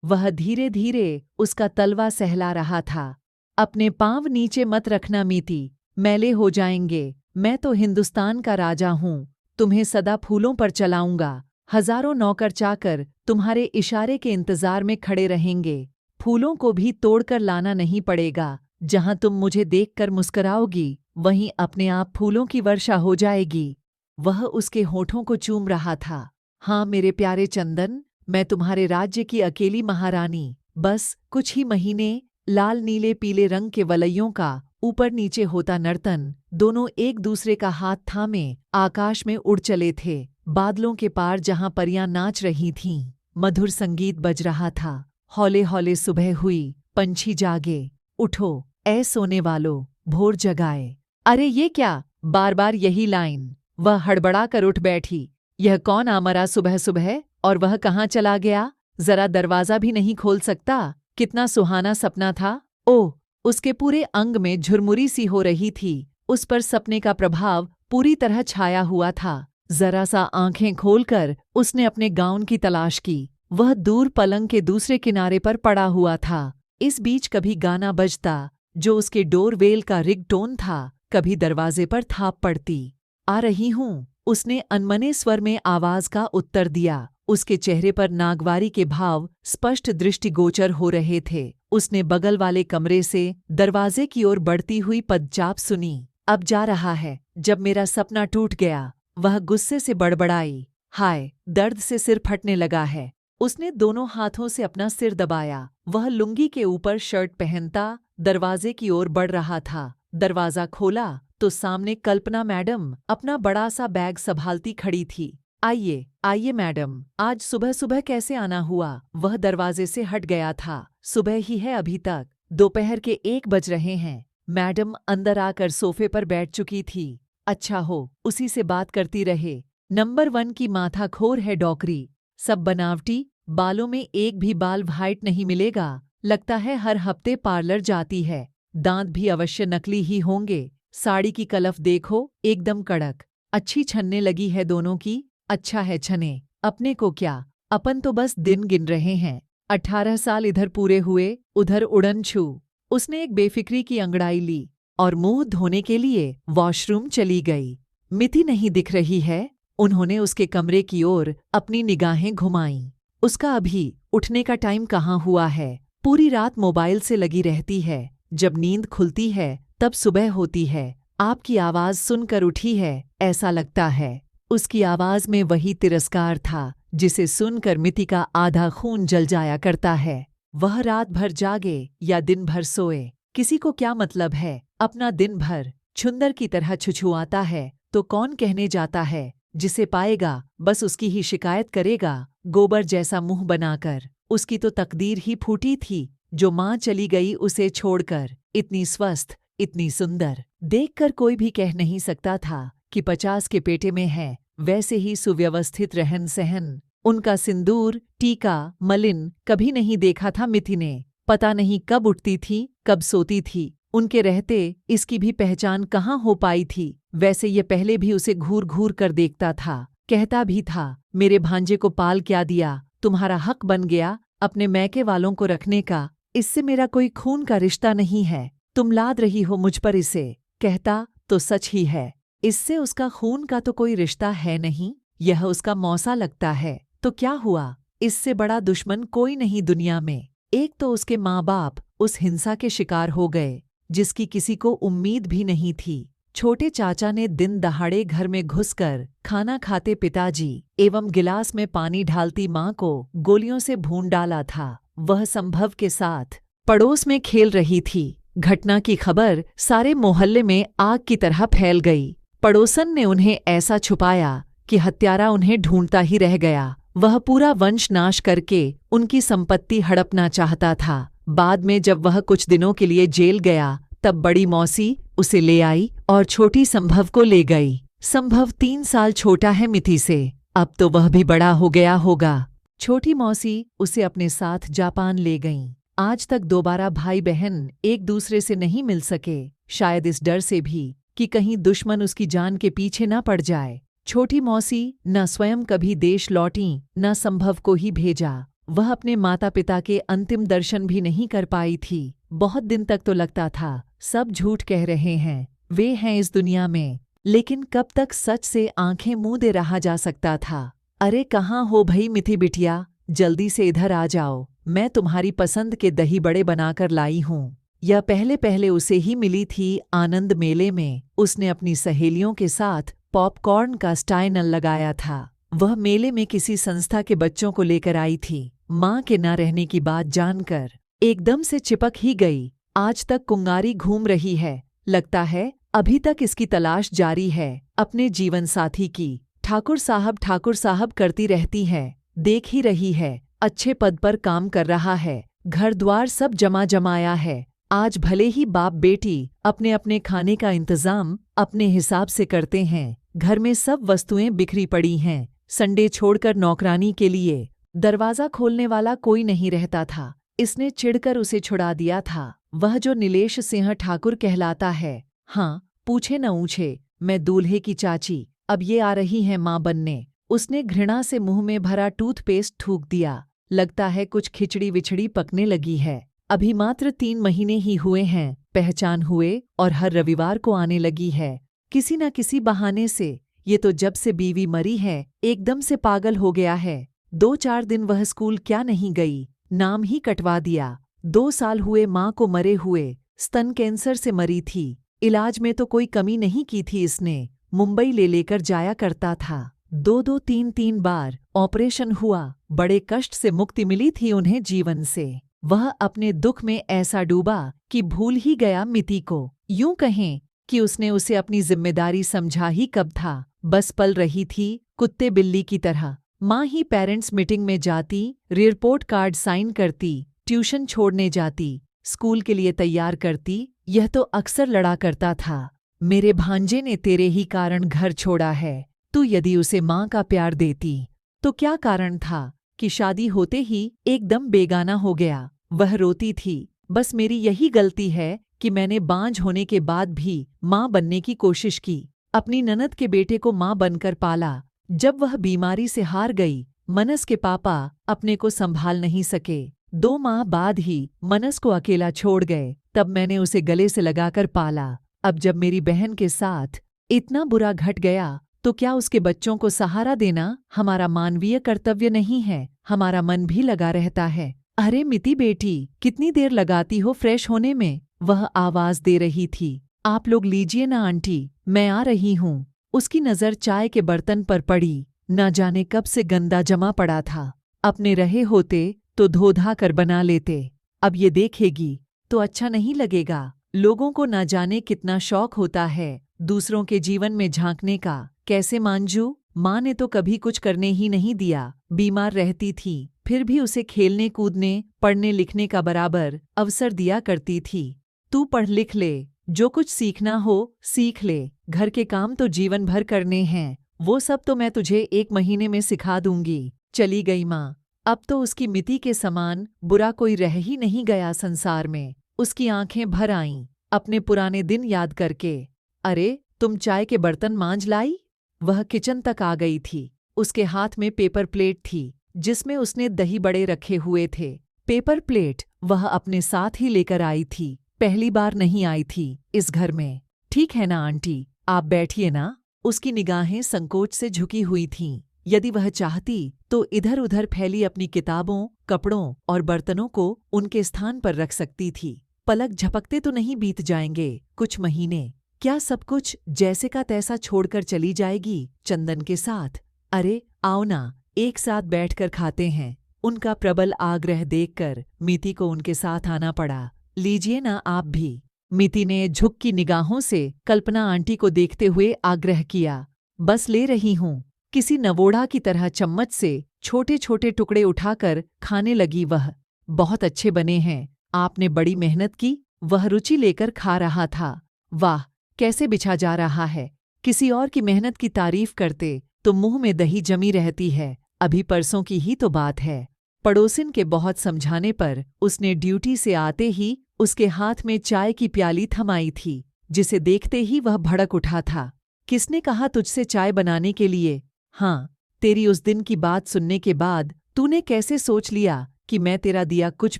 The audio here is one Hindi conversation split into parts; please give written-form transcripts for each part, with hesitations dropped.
वह धीरे धीरे उसका तलवा सहला रहा था। अपने पाँव नीचे मत रखना मीति, मैले हो जाएंगे। मैं तो हिंदुस्तान का राजा हूँ, तुम्हें सदा फूलों पर चलाऊंगा। हजारों नौकर चाकर तुम्हारे इशारे के इंतजार में खड़े रहेंगे। फूलों को भी तोड़कर लाना नहीं पड़ेगा। जहां तुम मुझे देखकर मुस्कुराओगी, वहीं अपने आप फूलों की वर्षा हो जाएगी। वह उसके होठों को चूम रहा था। हाँ मेरे प्यारे चंदन, मैं तुम्हारे राज्य की अकेली महारानी। बस कुछ ही महीने, लाल नीले पीले रंग के वलइयों का ऊपर नीचे होता नर्तन। दोनों एक दूसरे का हाथ थामे आकाश में उड़ चले थे। बादलों के पार जहां परियां नाच रही थीं, मधुर संगीत बज रहा था। हौले हौले सुबह हुई, पंछी जागे। उठो ऐ सोने वालों, भोर जगाए। अरे ये क्या, बार बार यही लाइन। वह हड़बड़ा कर उठ बैठी। यह कौन आ मरा सुबह सुबह, और वह कहाँ चला गया? जरा दरवाजा भी नहीं खोल सकता? कितना सुहाना सपना था। ओह, उसके पूरे अंग में झुरमुरी सी हो रही थी। उस पर सपने का प्रभाव पूरी तरह छाया हुआ था। जरा सा आंखें खोलकर उसने अपने गाउन की तलाश की। वह दूर पलंग के दूसरे किनारे पर पड़ा हुआ था। इस बीच कभी गाना बजता जो उसके डोरवेल का रिंगटोन था, कभी दरवाजे पर थाप पड़ती। आ रही हूँ, उसने अनमने स्वर में आवाज का उत्तर दिया। उसके चेहरे पर नागवारी के भाव स्पष्ट दृष्टिगोचर हो रहे थे। उसने बगल वाले कमरे से दरवाजे की ओर बढ़ती हुई पदचाप सुनी। अब जा रहा है, जब मेरा सपना टूट गया। वह गुस्से से बड़बड़ाई। हाय, दर्द से सिर फटने लगा है। उसने दोनों हाथों से अपना सिर दबाया। वह लुंगी के ऊपर शर्ट पहनता दरवाजे की ओर बढ़ रहा था। दरवाजा खोला तो सामने कल्पना मैडम अपना बड़ा सा बैग संभालती खड़ी थी। आइए आइए मैडम, आज सुबह सुबह कैसे आना हुआ? वह दरवाजे से हट गया था। सुबह ही है अभी तक, दोपहर के 1 बज रहे हैं। मैडम अंदर आकर सोफे पर बैठ चुकी थी। अच्छा हो, उसी से बात करती रहे। नंबर 1 की माथाखोर है डॉकरी, सब बनावटी। बालों में एक भी बाल वाइट नहीं मिलेगा। लगता है हर हफ्ते पार्लर जाती है। दांत भी अवश्य नकली ही होंगे। साड़ी की कलफ देखो, एकदम कड़क। अच्छी छनने लगी है दोनों की। अच्छा है छने, अपने को क्या, अपन तो बस दिन गिन रहे हैं। 18 साल इधर पूरे हुए, उधर उड़न छू। उसने एक बेफिक्री की अंगड़ाई ली और मुंह धोने के लिए वॉशरूम चली गई। मिति नहीं दिख रही है। उन्होंने उसके कमरे की ओर अपनी निगाहें घुमाईं। उसका अभी उठने का टाइम कहाँ हुआ है? पूरी रात मोबाइल से लगी रहती है। जब नींद खुलती है तब सुबह होती है। आपकी आवाज सुनकर उठी है, ऐसा लगता है। उसकी आवाज में वही तिरस्कार था जिसे सुनकर मिति का आधा खून जल जाया करता है। वह रात भर जागे या दिन भर सोए, किसी को क्या मतलब है। अपना दिन भर छुंदर की तरह छुछुआता है तो कौन कहने जाता है। जिसे पाएगा बस उसकी ही शिकायत करेगा, गोबर जैसा मुंह बनाकर। उसकी तो तकदीर ही फूटी थी, जो माँ चली गई उसे छोड़कर। इतनी स्वस्थ, इतनी सुंदर, देखकर कोई भी कह नहीं सकता था कि 50 के पेटे में है। वैसे ही सुव्यवस्थित रहन सहन, उनका सिंदूर टीका मलिन कभी नहीं देखा था मिति ने। पता नहीं कब उठती थी, कब सोती थी। उनके रहते इसकी भी पहचान कहाँ हो पाई थी। वैसे ये पहले भी उसे घूर घूर कर देखता था। कहता भी था, मेरे भांजे को पाल क्या दिया, तुम्हारा हक बन गया अपने मैके वालों को रखने का। इससे मेरा कोई खून का रिश्ता नहीं है, तुम लाद रही हो मुझ पर इसे। कहता तो सच ही है, इससे उसका खून का तो कोई रिश्ता है नहीं, यह उसका मौसा लगता है। तो क्या हुआ, इससे बड़ा दुश्मन कोई नहीं दुनिया में। एक तो उसके माँ बाप उस हिंसा के शिकार हो गए जिसकी किसी को उम्मीद भी नहीं थी। छोटे चाचा ने दिन दहाड़े घर में घुसकर खाना खाते पिताजी एवं गिलास में पानी ढालती माँ को गोलियों से भून डाला था। वह संभव के साथ पड़ोस में खेल रही थी। घटना की खबर सारे मोहल्ले में आग की तरह फैल गई। पड़ोसन ने उन्हें ऐसा छुपाया कि हत्यारा उन्हें ढूंढता ही रह गया। वह पूरा वंश नाश करके उनकी संपत्ति हड़पना चाहता था। बाद में जब वह कुछ दिनों के लिए जेल गया तब बड़ी मौसी उसे ले आई और छोटी संभव को ले गई। संभव 3 साल छोटा है मिति से, अब तो वह भी बड़ा हो गया होगा। छोटी मौसी उसे अपने साथ जापान ले गईं। आज तक दोबारा भाई बहन एक दूसरे से नहीं मिल सके, शायद इस डर से भी कि कहीं दुश्मन उसकी जान के पीछे न पड़ जाए। छोटी मौसी न स्वयं कभी देश लौटीं, न संभव को ही भेजा। वह अपने माता पिता के अंतिम दर्शन भी नहीं कर पाई थी। बहुत दिन तक तो लगता था सब झूठ कह रहे हैं, वे हैं इस दुनिया में, लेकिन कब तक सच से आंखें मूंदे रहा जा सकता था। अरे कहाँ हो भई मिठी बिटिया, जल्दी से इधर आ जाओ, मैं तुम्हारी पसंद के दही बड़े बनाकर लाई हूँ। यह पहले पहले उसे ही मिली थी आनंद मेले में। उसने अपनी सहेलियों के साथ पॉपकॉर्न का स्टाइल लगाया था। वह मेले में किसी संस्था के बच्चों को लेकर आई थी। माँ के न रहने की बात जानकर एकदम से चिपक ही गई। आज तक कुंगारी घूम रही है, लगता है अभी तक इसकी तलाश जारी है अपने जीवन साथी की। ठाकुर साहब करती रहती है, देख ही रही है, अच्छे पद पर काम कर रहा है, घर द्वार सब जमाया है। आज भले ही बाप बेटी अपने अपने खाने का इंतजाम अपने हिसाब से करते हैं। घर में सब वस्तुएं बिखरी पड़ी हैं, संडे छोड़कर नौकरानी के लिए दरवाजा खोलने वाला कोई नहीं रहता था। इसने चिढ़कर उसे छुड़ा दिया था। वह जो नीलेश सिंह ठाकुर कहलाता है, हाँ पूछे न ऊँचे, मैं दूल्हे की चाची, अब ये आ रही हैं माँ बनने। उसने घृणा से मुंह में भरा टूथपेस्ट थूक दिया। लगता है कुछ खिचड़ी विचड़ी पकने लगी है। अभी मात्र 3 महीने ही हुए हैं, पहचान हुए और हर रविवार को आने लगी है किसी न किसी बहाने से। ये तो जब से बीवी मरी है एकदम से पागल हो गया है। 2-4 दिन वह स्कूल क्या नहीं गई, नाम ही कटवा दिया। 2 साल हुए माँ को मरे हुए, स्तन कैंसर से मरी थी। इलाज में तो कोई कमी नहीं की थी इसने, मुंबई ले लेकर जाया करता था। 2-2, 3-3 बार ऑपरेशन हुआ, बड़े कष्ट से मुक्ति मिली थी उन्हें जीवन से। वह अपने दुख में ऐसा डूबा कि भूल ही गया मिति को। यूं कहें कि उसने उसे अपनी जिम्मेदारी समझा ही कब था, बस पल रही थी कुत्ते बिल्ली की तरह। माँ ही पेरेंट्स मीटिंग में जाती, रिपोर्ट कार्ड साइन करती, ट्यूशन छोड़ने जाती, स्कूल के लिए तैयार करती। यह तो अक्सर लड़ा करता था, मेरे भांजे ने तेरे ही कारण घर छोड़ा है। तू यदि उसे माँ का प्यार देती तो क्या कारण था कि शादी होते ही एकदम बेगाना हो गया। वह रोती थी, बस मेरी यही गलती है कि मैंने बांझ होने के बाद भी माँ बनने की कोशिश की। अपनी ननद के बेटे को माँ बनकर पाला। जब वह बीमारी से हार गई, मनस के पापा अपने को संभाल नहीं सके। 2 माह बाद ही मनस को अकेला छोड़ गए। तब मैंने उसे गले से लगाकर पाला। अब जब मेरी बहन के साथ इतना बुरा घट गया तो क्या उसके बच्चों को सहारा देना हमारा मानवीय कर्तव्य नहीं है? हमारा मन भी लगा रहता है। अरे मिति बेटी, कितनी देर लगाती हो फ्रेश होने में? वह आवाज दे रही थी। आप लोग लीजिए ना आंटी, मैं आ रही हूँ। उसकी नज़र चाय के बर्तन पर पड़ी। न जाने कब से गंदा जमा पड़ा था। अपने रहे होते तो धो धा कर बना लेते। अब ये देखेगी तो अच्छा नहीं लगेगा। लोगों को न जाने कितना शौक होता है दूसरों के जीवन में झांकने का। कैसे मांझू? माँ ने तो कभी कुछ करने ही नहीं दिया। बीमार रहती थी, फिर भी उसे खेलने कूदने पढ़ने लिखने का बराबर अवसर दिया करती थी। तू पढ़ लिख ले, जो कुछ सीखना हो सीख ले, घर के काम तो जीवन भर करने हैं, वो सब तो मैं तुझे 1 महीने में सिखा दूंगी। चली गई माँ। अब तो उसकी मिति के समान बुरा कोई रह ही नहीं गया संसार में। उसकी आंखें भर आईं अपने पुराने दिन याद करके। अरे तुम चाय के बर्तन मांझ लाई? वह किचन तक आ गई थी। उसके हाथ में पेपर प्लेट थी जिसमें उसने दही बड़े रखे हुए थे। पेपर प्लेट वह अपने साथ ही लेकर आई थी, पहली बार नहीं आई थी इस घर में। ठीक है ना आंटी, आप बैठिए ना। उसकी निगाहें संकोच से झुकी हुई थीं। यदि वह चाहती तो इधर उधर फैली अपनी किताबों, कपड़ों और बर्तनों को उनके स्थान पर रख सकती थी। पलक झपकते तो नहीं बीत जाएंगे कुछ महीने। क्या सब कुछ जैसे का तैसा छोड़कर चली जाएगी चंदन के साथ? अरे आओ ना, एक साथ बैठकर खाते हैं। उनका प्रबल आग्रह देखकर मिति को उनके साथ आना पड़ा। लीजिए ना आप भी। मिति ने झुक की निगाहों से कल्पना आंटी को देखते हुए आग्रह किया। बस ले रही हूँ। किसी नवोढ़ा की तरह चम्मच से छोटे छोटे टुकड़े उठाकर खाने लगी वह। बहुत अच्छे बने हैं, आपने बड़ी मेहनत की। वह रुचि लेकर खा रहा था। वाह कैसे बिछा जा रहा है। किसी और की मेहनत की तारीफ करते तो मुंह में दही जमी रहती है। अभी परसों की ही तो बात है। पड़ोसिन के बहुत समझाने पर उसने ड्यूटी से आते ही उसके हाथ में चाय की प्याली थमाई थी, जिसे देखते ही वह भड़क उठा था। किसने कहा तुझसे चाय बनाने के लिए? हाँ, तेरी उस दिन की बात सुनने के बाद तूने कैसे सोच लिया कि मैं तेरा दिया कुछ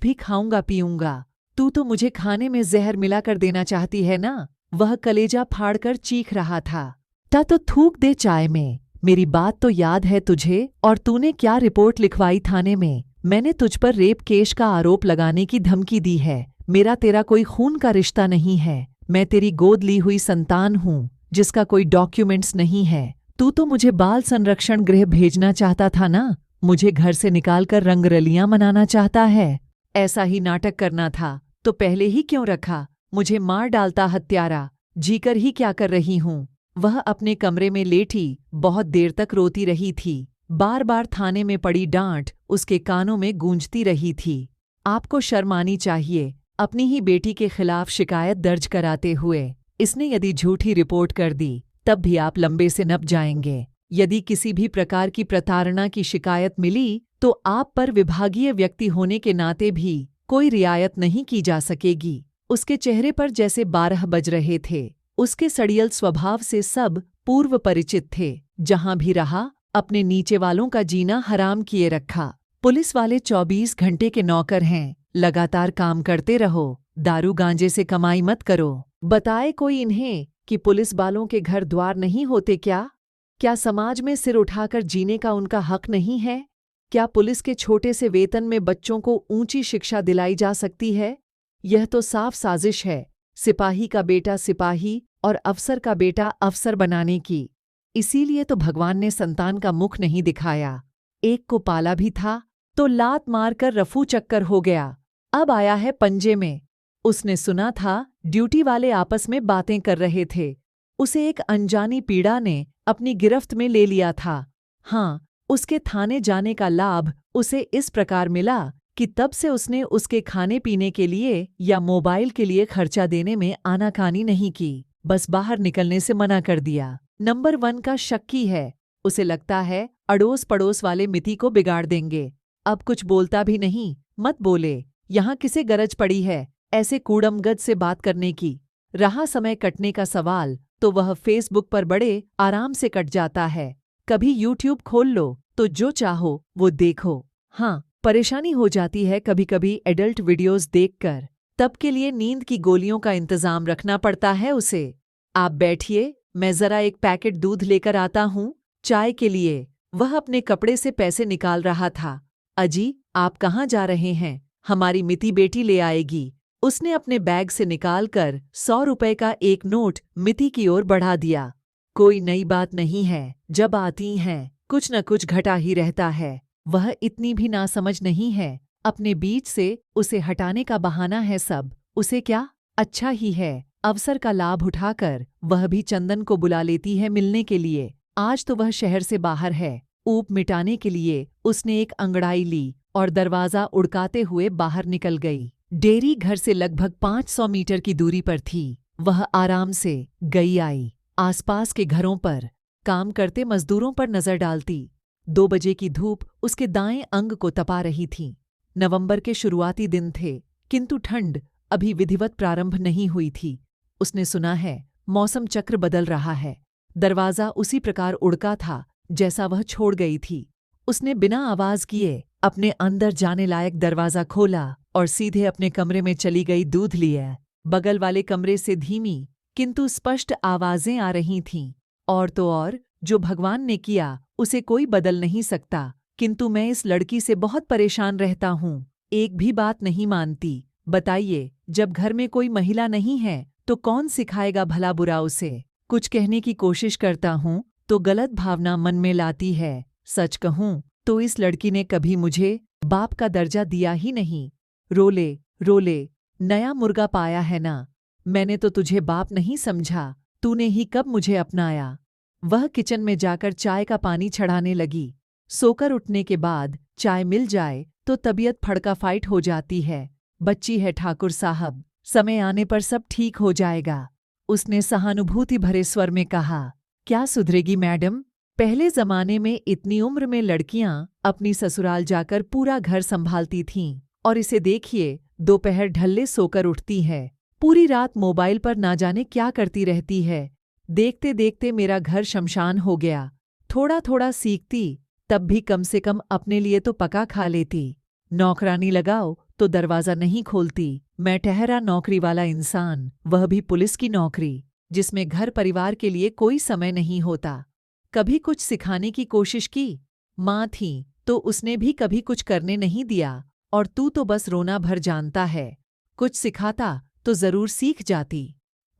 भी खाऊंगा पीऊंगा? तू तो मुझे खाने में जहर मिलाकर देना चाहती है ना? वह कलेजा फाड़कर चीख रहा था। तो थूक दे चाय में। मेरी बात तो याद है तुझे? और तूने क्या रिपोर्ट लिखवाई थाने में? मैंने तुझ पर रेप केस का आरोप लगाने की धमकी दी है। मेरा तेरा कोई खून का रिश्ता नहीं है। मैं तेरी गोद ली हुई संतान हूँ, जिसका कोई डॉक्यूमेंट्स नहीं है। तू तो मुझे बाल संरक्षण गृह भेजना चाहता था ना? मुझे घर से निकालकर रंगरलियां मनाना चाहता है? ऐसा ही नाटक करना था तो पहले ही क्यों रखा? मुझे मार डालता हत्यारा। जीकर ही क्या कर रही हूँ? वह अपने कमरे में लेटी बहुत देर तक रोती रही थी। बार बार थाने में पड़ी डांट उसके कानों में गूंजती रही थी। आपको शर्म आनी चाहिए, अपनी ही बेटी के खिलाफ शिकायत दर्ज कराते हुए। इसने यदि झूठी रिपोर्ट कर दी तब भी आप लंबे से नप जाएंगे। यदि किसी भी प्रकार की प्रताड़ना की शिकायत मिली तो आप पर विभागीय व्यक्ति होने के नाते भी कोई रियायत नहीं की जा सकेगी। उसके चेहरे पर जैसे 12 बज रहे थे। उसके सड़ियल स्वभाव से सब पूर्व परिचित थे। जहां भी रहा अपने नीचे वालों का जीना हराम किए रखा। पुलिस वाले 24 घंटे के नौकर हैं, लगातार काम करते रहो, दारू गांजे से कमाई मत करो। बताए कोई इन्हें कि पुलिस वालों के घर द्वार नहीं होते क्या? क्या समाज में सिर उठाकर जीने का उनका हक नहीं है? क्या पुलिस के छोटे से वेतन में बच्चों को ऊंची शिक्षा दिलाई जा सकती है? यह तो साफ साजिश है, सिपाही का बेटा सिपाही और अफसर का बेटा अफसर बनाने की। इसीलिए तो भगवान ने संतान का मुख नहीं दिखाया। एक को पाला भी था तो लात मारकर रफू चक्कर हो गया, अब आया है पंजे में। उसने सुना था ड्यूटी वाले आपस में बातें कर रहे थे। उसे एक अनजानी पीड़ा ने अपनी गिरफ्त में ले लिया था। हाँ, उसके थाने जाने का लाभ उसे इस प्रकार मिला कि तब से उसने उसके खाने पीने के लिए या मोबाइल के लिए खर्चा देने में आनाकानी नहीं की, बस बाहर निकलने से मना कर दिया। नंबर 1 का शक्की है। उसे लगता है अड़ोस पड़ोस वाले मिति को बिगाड़ देंगे। अब कुछ बोलता भी नहीं। मत बोले, यहाँ किसे गरज पड़ी है ऐसे कूड़मगद से बात करने की? रहा समय कटने का सवाल तो वह फेसबुक पर बड़े आराम से कट जाता है। कभी यूट्यूब खोल लो तो जो चाहो वो देखो। हाँ, परेशानी हो जाती है कभी कभी एडल्ट वीडियोस देखकर, तब के लिए नींद की गोलियों का इंतजाम रखना पड़ता है उसे। आप बैठिए, मैं जरा एक पैकेट दूध लेकर आता हूँ चाय के लिए। वह अपने कपड़े से पैसे निकाल रहा था। अजी, आप कहाँ जा रहे हैं? हमारी मिति बेटी ले आएगी। उसने अपने बैग से निकालकर 100 रुपए का एक नोट मिति की ओर बढ़ा दिया। कोई नई बात नहीं है, जब आती हैं कुछ न कुछ घटा ही रहता है। वह इतनी भी नासमझ नहीं है, अपने बीच से उसे हटाने का बहाना है सब। उसे क्या, अच्छा ही है, अवसर का लाभ उठाकर वह भी चंदन को बुला लेती है मिलने के लिए। आज तो वह शहर से बाहर है। ऊप मिटाने के लिए उसने एक अंगड़ाई ली और दरवाजा उड़काते हुए बाहर निकल गई। डेयरी घर से लगभग 500 मीटर की दूरी पर थी। वह आराम से गई आई, आसपास के घरों पर काम करते मजदूरों पर नजर डालती। 2 बजे की धूप उसके दाएं अंग को तपा रही थी। नवंबर के शुरुआती दिन थे, किंतु ठंड अभी विधिवत प्रारंभ नहीं हुई थी। उसने सुना है मौसम चक्र बदल रहा है। दरवाजा उसी प्रकार उड़का था जैसा वह छोड़ गई थी। उसने बिना आवाज किए अपने अंदर जाने लायक दरवाजा खोला और सीधे अपने कमरे में चली गई दूध लिए। बगल वाले कमरे से धीमी किंतु स्पष्ट आवाजें आ रही थीं। और तो और, जो भगवान ने किया उसे कोई बदल नहीं सकता, किंतु मैं इस लड़की से बहुत परेशान रहता हूँ, एक भी बात नहीं मानती। बताइए, जब घर में कोई महिला नहीं है तो कौन सिखाएगा भला बुरा उसे? कुछ कहने की कोशिश करता हूँ तो गलत भावना मन में लाती है। सच कहूँ तो इस लड़की ने कभी मुझे बाप का दर्जा दिया ही नहीं। रोले रोले, नया मुर्गा पाया है ना? मैंने तो तुझे बाप नहीं समझा, तूने ही कब मुझे अपनाया? वह किचन में जाकर चाय का पानी चढ़ाने लगी। सोकर उठने के बाद चाय मिल जाए तो तबीयत फड़का फाइट हो जाती है। बच्ची है ठाकुर साहब, समय आने पर सब ठीक हो जाएगा। उसने सहानुभूति भरे स्वर में कहा। क्या सुधरेगी मैडम? पहले जमाने में इतनी उम्र में लड़कियां अपनी ससुराल जाकर पूरा घर संभालती थीं, और इसे देखिए, दोपहर ढल्ले सोकर उठती है, पूरी रात मोबाइल पर ना जाने क्या करती रहती है। देखते देखते मेरा घर शमशान हो गया। थोड़ा थोड़ा सीखती तब भी कम से कम अपने लिए तो पका खा लेती। नौकरानी लगाओ तो दरवाजा नहीं खोलती। मैं ठहरा नौकरी वाला इंसान, वह भी पुलिस की नौकरी, जिसमें घर परिवार के लिए कोई समय नहीं होता। कभी कुछ सिखाने की कोशिश की, माँ थी तो उसने भी कभी कुछ करने नहीं दिया, और तू तो बस रोना भर जानता है। कुछ सिखाता तो जरूर सीख जाती,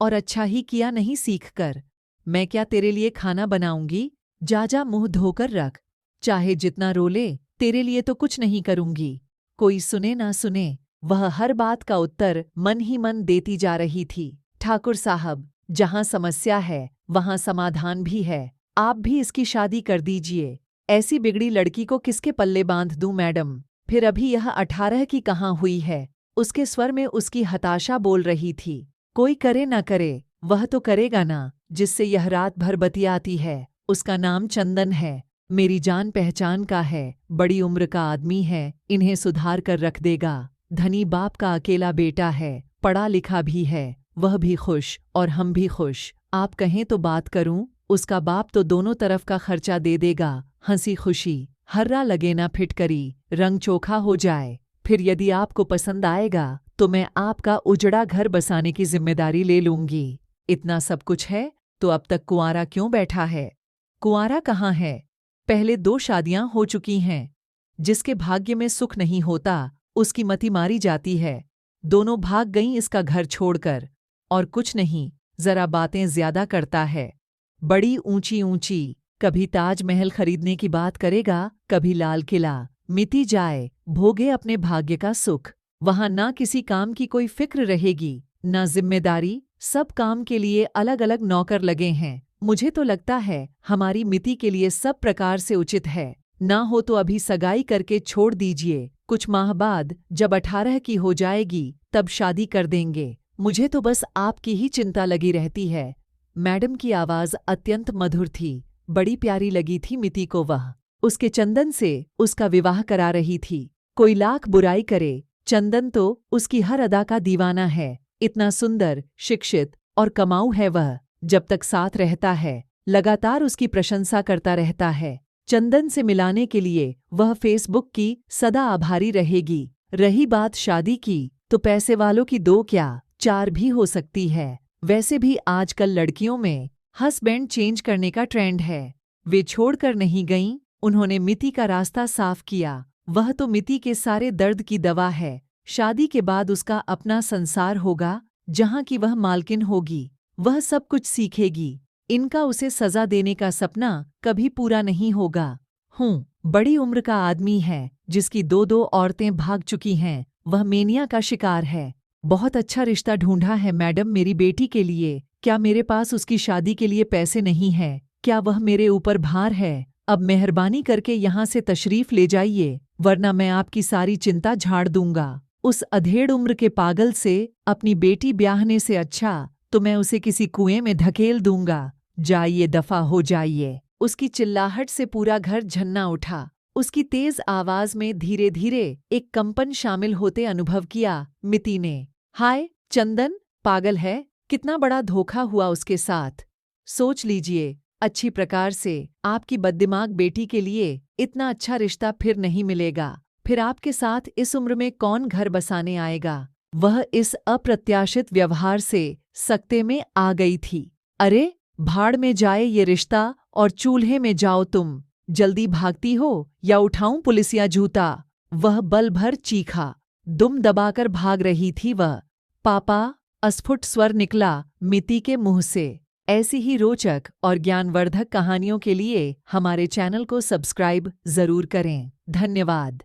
और अच्छा ही किया नहीं सीख कर। मैं क्या तेरे लिए खाना बनाऊंगी? जा जा मुंह धोकर रख, चाहे जितना रो ले, तेरे लिए तो कुछ नहीं करूंगी। कोई सुने ना सुने, वह हर बात का उत्तर मन ही मन देती जा रही थी। ठाकुर साहब, जहां समस्या है वहां समाधान भी है, आप भी इसकी शादी कर दीजिए। ऐसी बिगड़ी लड़की को किसके पल्ले बांध दूं मैडम? फिर अभी यह 18 की कहाँ हुई है? उसके स्वर में उसकी हताशा बोल रही थी। कोई करे ना करे, वह तो करेगा ना, जिससे यह रात भर बतियाती है। उसका नाम चंदन है, मेरी जान पहचान का है, बड़ी उम्र का आदमी है, इन्हें सुधार कर रख देगा। धनी बाप का अकेला बेटा है, पढ़ा लिखा भी है, वह भी खुश और हम भी खुश। आप कहें तो बात करूं, उसका बाप तो दोनों तरफ का खर्चा दे देगा। हंसी खुशी, हर्रा लगे ना फिटकरी, रंग चोखा हो जाए। फिर यदि आपको पसंद आएगा तो मैं आपका उजड़ा घर बसाने की जिम्मेदारी ले लूंगी। इतना सब कुछ है तो अब तक कुंवारा क्यों बैठा है? कुंवारा कहाँ है? पहले 2 शादियां हो चुकी हैं। जिसके भाग्य में सुख नहीं होता उसकी मति मारी जाती है। दोनों भाग गईं इसका घर छोड़कर, और कुछ नहीं, जरा बातें ज्यादा करता है। बड़ी ऊंची ऊंची, कभी ताजमहल खरीदने की बात करेगा, कभी लाल किला। मिटी जाए, भोगे अपने भाग्य का सुख। वहां ना किसी काम की कोई फिक्र रहेगी, ना जिम्मेदारी। सब काम के लिए अलग अलग नौकर लगे हैं। मुझे तो लगता है हमारी मिति के लिए सब प्रकार से उचित है। ना हो तो अभी सगाई करके छोड़ दीजिए, कुछ माह बाद जब 18 की हो जाएगी तब शादी कर देंगे। मुझे तो बस आपकी ही चिंता लगी रहती है। मैडम की आवाज अत्यंत मधुर थी, बड़ी प्यारी लगी थी मिति को। वह उसके चंदन से उसका विवाह करा रही थी। कोई लाख बुराई करे, चंदन तो उसकी हर अदा का दीवाना है। इतना सुंदर, शिक्षित और कमाऊ है वह। जब तक साथ रहता है लगातार उसकी प्रशंसा करता रहता है। चंदन से मिलाने के लिए वह फेसबुक की सदा आभारी रहेगी। रही बात शादी की, तो पैसे वालों की 2 क्या 4 भी हो सकती है। वैसे भी आजकल लड़कियों में हस्बैंड चेंज करने का ट्रेंड है। वे छोड़कर नहीं गईं, उन्होंने मिति का रास्ता साफ किया। वह तो मिति के सारे दर्द की दवा है। शादी के बाद उसका अपना संसार होगा, जहां की वह मालकिन होगी। वह सब कुछ सीखेगी। इनका उसे सजा देने का सपना कभी पूरा नहीं होगा। बड़ी उम्र का आदमी है, जिसकी 2 औरतें भाग चुकी हैं। वह मेनिया का शिकार है। बहुत अच्छा रिश्ता ढूंढा है मैडम मेरी बेटी के लिए। क्या मेरे पास उसकी शादी के लिए पैसे नहीं हैं? क्या वह मेरे ऊपर भार है? अब मेहरबानी करके यहाँ से तशरीफ ले जाइए, वरना मैं आपकी सारी चिंता झाड़ दूंगा। उस अधेड़ उम्र के पागल से अपनी बेटी ब्याहने से अच्छा तो मैं उसे किसी कुएं में धकेल दूंगा। जाइए, दफा हो जाइए। उसकी चिल्लाहट से पूरा घर झन्ना उठा। उसकी तेज आवाज में धीरे धीरे एक कंपन शामिल होते अनुभव किया मिति ने। हाय चंदन, पागल है? कितना बड़ा धोखा हुआ उसके साथ। सोच लीजिए अच्छी प्रकार से, आपकी बददिमाग बेटी के लिए इतना अच्छा रिश्ता फिर नहीं मिलेगा। फिर आपके साथ इस उम्र में कौन घर बसाने आएगा? वह इस अप्रत्याशित व्यवहार से सकते में आ गई थी। अरे भाड़ में जाए ये रिश्ता और चूल्हे में जाओ तुम। जल्दी भागती हो या उठाऊं पुलिसिया जूता? वह बल भर चीखा। दुम दबाकर भाग रही थी वह। पापा, अस्फुट स्वर निकला मिति के मुंह से। ऐसी ही रोचक और ज्ञानवर्धक कहानियों के लिए हमारे चैनल को सब्सक्राइब जरूर करें। धन्यवाद।